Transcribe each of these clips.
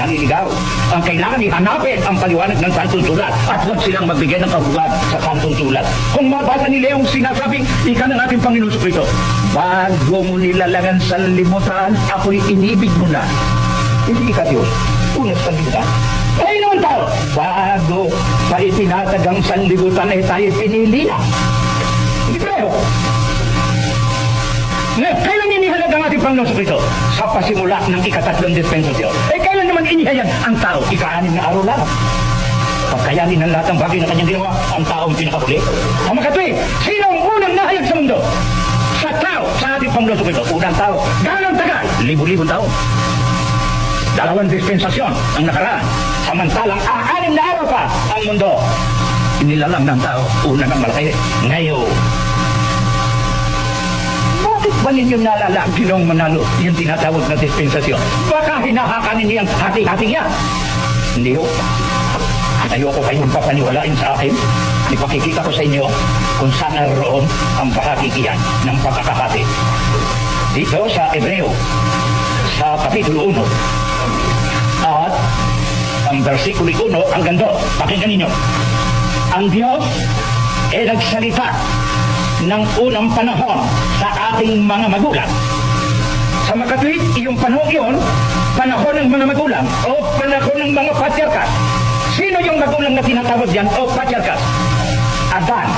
naliligaw. Ang kailangan ihanapin ang paliwanag ng Santong Sulat at huwag silang magbigay ng kahulugan sa Santong Sulat. Kung mabasa nila yung sinasabing ika ng ating Panginoon Jesucristo, bago mo nilalangan sa limutan, ako'y inibig mo na. Hindi ka Diyos, unas sa limutan. Ay naman tao, bago pa itinatagang sanlibutan ay tayo pinili na. Hindi pareho. Kailan inihayag ang ating Panginoon Jesucristo? Sa pasimula ng ikatatlong dispensasyon. Kailan naman inihayag ang tao? Ika-6 na araw lang. Pagkayanin ng lahat ng bagay na kanyang ginawa, ang taong pinakahuli. Ang makatwid, sino ang unang nahayag sa mundo? Sa tao, sa ating Panginoon Jesucristo. Unang tao, ganang tagal, libu-libong tao. 2 dispensasyon ang nakaraan. Samantalang 6 na araw pa ang mundo. Inilalang ng tao, una ng malaki. Ngayon, bakit ba ninyo nalala ang Ginoong Manalo yung tinatawag na dispensasyon? Baka hinahakanin niyang hati-hati niya. Hindi ho. Ayoko kayong papaniwalain sa akin. Ipakikita ko sa inyo kung saan naroon ang pahakikiyan ng pagkakahati. Dito sa Hebreo, sa Kapitulo 1, at ang versikulo 1 ang gando. Pakinggan ninyo. Ang Diyos ay nagsalita ng unang panahon sa ating mga magulang. Sa makatwid, iyong panahon iyon, panahon ng mga magulang o panahon ng mga patriarkas. Sino yung magulang na tinatawag diyan o patriarkas? Adan,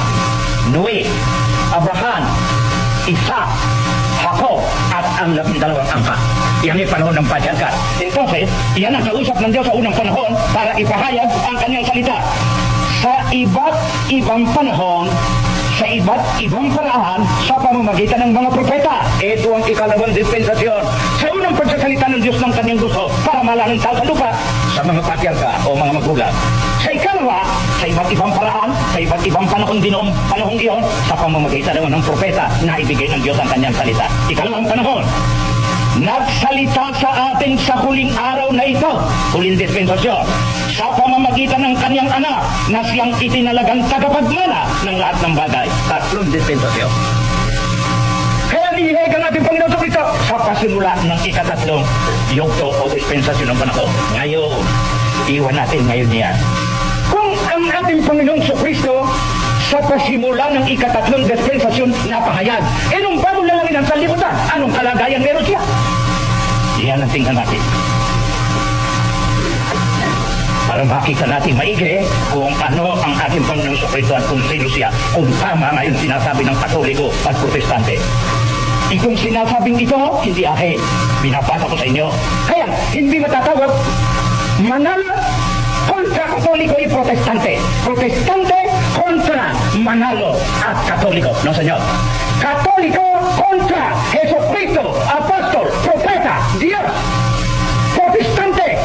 Noe, Abraham, Isaac, Jacob at ang 12 angka. Yan ay panahon ng patriarkas. Entonces, yan ang kausap ng Diyos sa unang panahon para ipahayag ang kanyang salita. Sa iba't ibang panahon, sa iba't ibang paraan sa pamamagitan ng mga propeta. Ito ang ikalawang dispensasyon. Sa unang pagsasalita ng Diyos ng kanyang gusto para malalang tao sa lupa sa mga patriarka o mga magulang. Sa ikalawa, sa iba't ibang paraan, sa iba't ibang panahon din noong panahon iyon sa pamamagitan ng propeta na ibigay ng Diyos ang kanyang salita. Ikalawang panahon, nagsalita sa atin sa huling araw na ito, huling dispensasyon, sa pamamagitan ng kanyang anak na siyang itinalagang tagapagmana ng lahat ng bagay. Tatlong dispensasyon. Kaya nihihig ang ating Panginoon Jesucristo sa pasimula ng ikatatlong yugto o dispensasyon ng panahon. Ngayon, iwan natin ngayon yan. Kung ang ating Panginoon Jesucristo sa pasimula ng ikatatlong dispensasyon napahayag, nung bago lalangin ang sanlibutan, anong kalagayan meron siya? Yan ang tingnan natin. Para makita natin maigi kung ano ang ating Panginoon Jesucristo at kung sino siya, kung tama ngayon sinasabi ng Katoliko at Protestante. Kung sinasabing ito, hindi akin. Binabasa ko sa inyo. Kaya, hindi matatawag Manalo kontra Katoliko at Protestante. Protestante kontra Manalo at Katoliko. No, senyor? Katoliko kontra Jesucristo, Apostol, Propeta, Diyos. Protestante.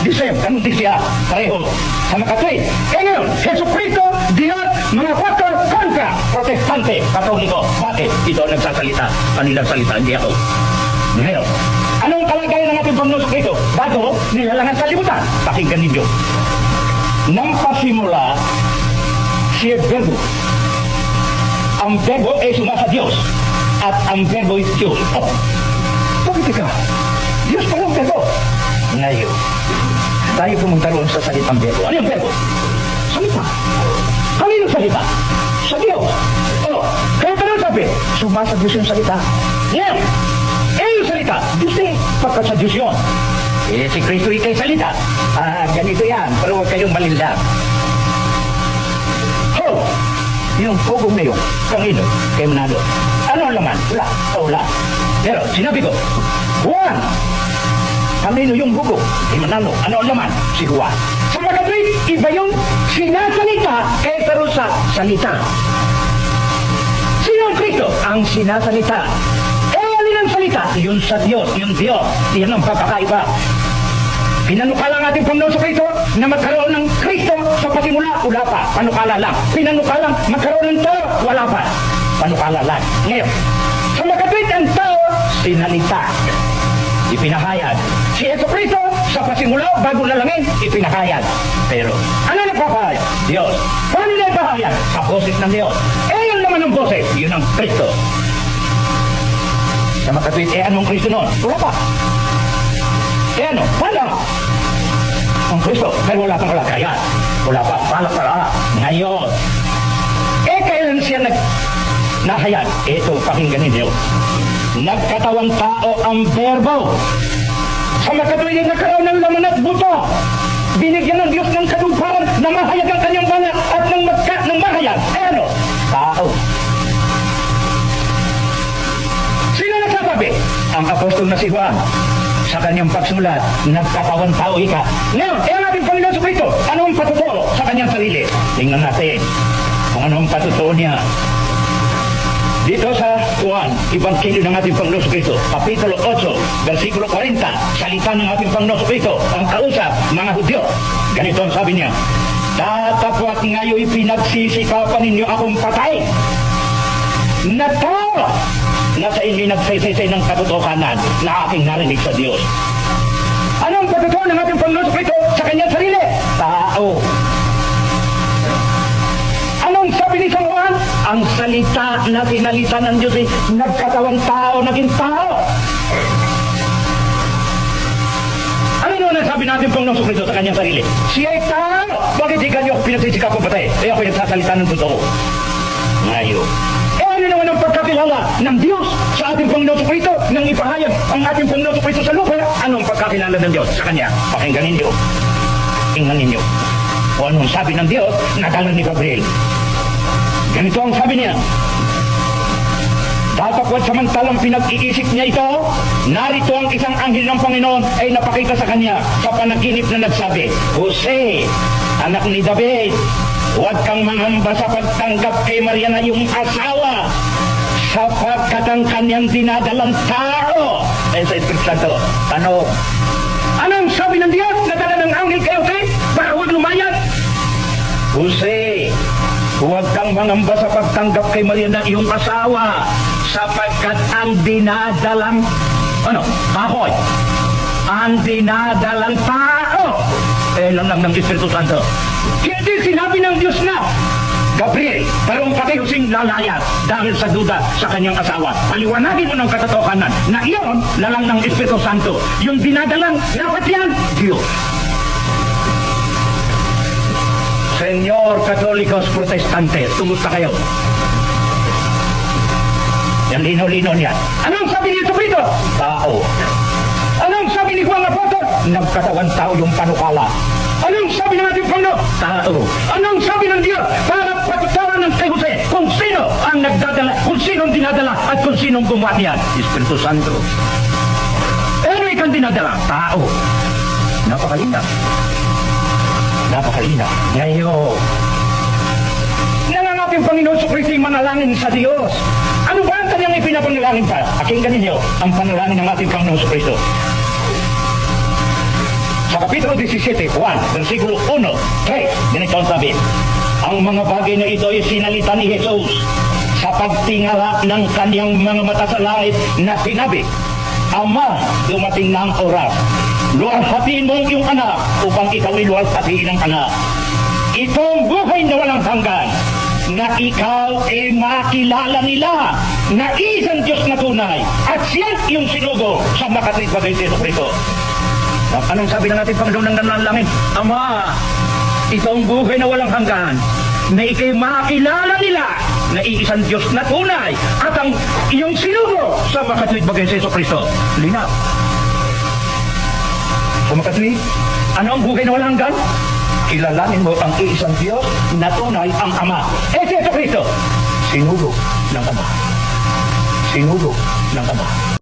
Disem, ganun din siya. Pareho. Sa makatwid. Ngayon, Jesucristo, Diyos, mga apostol, kontra Protestante, Katoliko. Bakit? Ito ang nagsasalita. Kanilang salita, hindi ako. Ngayon, anong kalagayan ng ating Panginoon Jesucristo? Bago, nilalangan sa libutan. Pakinggan ninyo. Nang pasimula, si Verbo. Ang Verbo ay sumasa Diyos. At ang Verbo ay Diyos. Oh, bakit ka? Diyos pa yung Verbo. Ngayon, tayo pumunta roon sa salitang Verbo. Ano yung Verbo? Salita. Kanino salita? Sa Diyos. Oh, kaya ka nang sabi, sumasa Diyos yung salita. Ngayon, yung salita, Diyos eh, pagkat sa Diyos yun. Si Kristo ikay salita. Ganito yan, pero huwag kayong malinlang. Oh, yung pugong na yun, kanino? Kay Manalo. Ano ang laman? Wala. Wala. Pero, sinabi ko, Juan, kanino yung bugo? Kay Manalo. Ano ang laman? Si Juan. Sa makatwid, iba yung sinasalita kaysa rin sa salita. Sino ang Kristo? Ang sinasalita. Alin ang salita? Yun sa Diyos. Yung Diyos. Yan ang pagkakaiba. Pinanukala ang ating Panginoon sa Kristo na magkaroon ng Kristo sa pasimula, wala pa. Panukala lang. Pinanukalang magkaroon ng tao, wala pa. Panukala lang. Ngayon, sa makatwid ang tao, sinalita. Ipinahayag. Si Yesu Kristo sa pasimula, bago lalangin, ipinahayag. Pero, ano nagpapahayag? Diyos. Paano nagpapahayag? Sa boses ng Diyos. Yun naman ang boses. Yun ang Kristo. Sa makatwid, anong Kristo noon? Wala pa. Ano? Paano? Pero wala pang kalagayan. Wala pa. Pala. Ngayon. Kailan siya nahayag? Ito, pakinggan ninyo. Nagkatawang tao ang verbo. Sa makatuwid nagkaroon ng laman at buto. Binigyan ng Diyos ng katuparan na mahayag ang kanyang banal at ng mahayag. Ano? Tao. Sino nagsasabi? Ang apostol na si Juan. Sa kanyang pagsulat, nagkatawang tao ika. Ngayon, ang ating Panginoon Jesucristo, anong patuturo sa kanyang sarili? Tingnan natin kung anong patuturo niya. Dito sa Juan, Ebanghelyo ng ating Panginoon Jesucristo, Kapitulo 8, versikulo 40, salita ng ating Panginoon Jesucristo, ang kausap, mga Hudyo. Ganito ang sabi niya, tatapwat ngayon pinagsisikapan ninyo akong patay. Na tao na sa inyo nagsaysay ng katotohanan na aking narinig sa Diyos. Anong patuturo ng ating Panginoon Jesucristo sa kanyang sarili? Tao. Anong sabi ni San Juan? Ang salita na sinalita ng Diyos ay nagkatawang tao, naging tao. Ano naman ang sabi natin Panginoon Jesucristo sa kanyang sarili? Siya ay tao. Bakit di kanyo pinagsisikap ko patay? Kaya ako nagsasalita ng totoo. Ngayon. Ano naman ang pagkakilala ng Diyos sa ating Panginoon Jesucristo nang ipahayag ang ating Panginoon Jesucristo sa lupa? Anong pagkakilala ng Diyos sa Kanya? Pakinggan ninyo. Tingnan ninyo. O anong sabi ng Diyos na dala ni Gabriel? Ganito ang sabi niya. Datapwat samantalang pinag-iisip niya ito, narito ang isang anghel ng Panginoon ay napakita sa kanya sa panaginip na nagsabi, Jose, anak ni David, huwag kang mangamba sa pagtanggap kay Maria na iyong asawa, sapagkat ang kanyang dinadalang tao. Ay sa Espiritu Santo, tanong, anong sabi ng Diyos na dala ng anghel kay Jose? Para huwag lumayas? Jose, huwag kang mangamba sa pagtanggap kay Maria na iyong asawa, sapagkat ang dinadalang, kahoy, ang dinadalang tao, lang ng Espiritu Santo. Hindi sinabi ng Diyos na, Gabriel, parang patay Joseng lalayas dahil sa duda sa kanyang asawa. Paliwanagin mo ng katotohanan na iyon lalang ng Espiritu Santo. Yung dinadalang, dapat yan, Diyos. Senyor Katolikos Protestantes, kumusta kayo? Yan linaw-linaw niya. Anong sabi ni Jesucristo? Tao. Anong sabi ni Juan Apostol? Nagkatawang tao yung panukala. Anong sabi ng ating Panginoon? Tao. Anong sabi ng Diyos? Para patutawan ng kay Jose kung sino ang nagdadala, kung sino ang dinadala at kung sino ang gumawa niyan? Espiritu Santo. Ano ikang dinadala? Tao. Napakalinaw. Napakalinaw. Ngayon, nangang ating Panginoon Jesucristo manalangin sa Diyos. Ano ba ang kanyang ipinapanalangin pa? Pakinggan ninyo ang panalangin ng ating Panginoon Jesucristo. Sa Kapitulo 17, 1, versikulo 1, 3, ganito ang sabi, ang mga bagay na ito ay sinalita ni Jesus sa pagtingala ng kanyang mga mata sa langit na sinabi, Ama, dumating na ang oras. Luwalhatiin mo ang iyong anak upang ikaw ay luwalhatiin ang anak. Itong buhay na walang hanggan na ikaw ay makilala nila na isang Diyos na tunay at siya yung sinugo sa makatwid bagay sa Jesucristo. Anong sabi ng ating Panginoon ng nanalangin? Ama, itong buhay na walang hanggan na ikay makilala nila na iisang Diyos na tunay at ang iyong sinugo sa makatwid bagay sa Jesucristo. Linaw. Sa makatwid, ano ang buhay na walang hanggan? Kilalanin mo ang iisang Diyos na tunay ang Ama. Si Jesucristo, sinugo ng Ama. Sinugo ng Ama.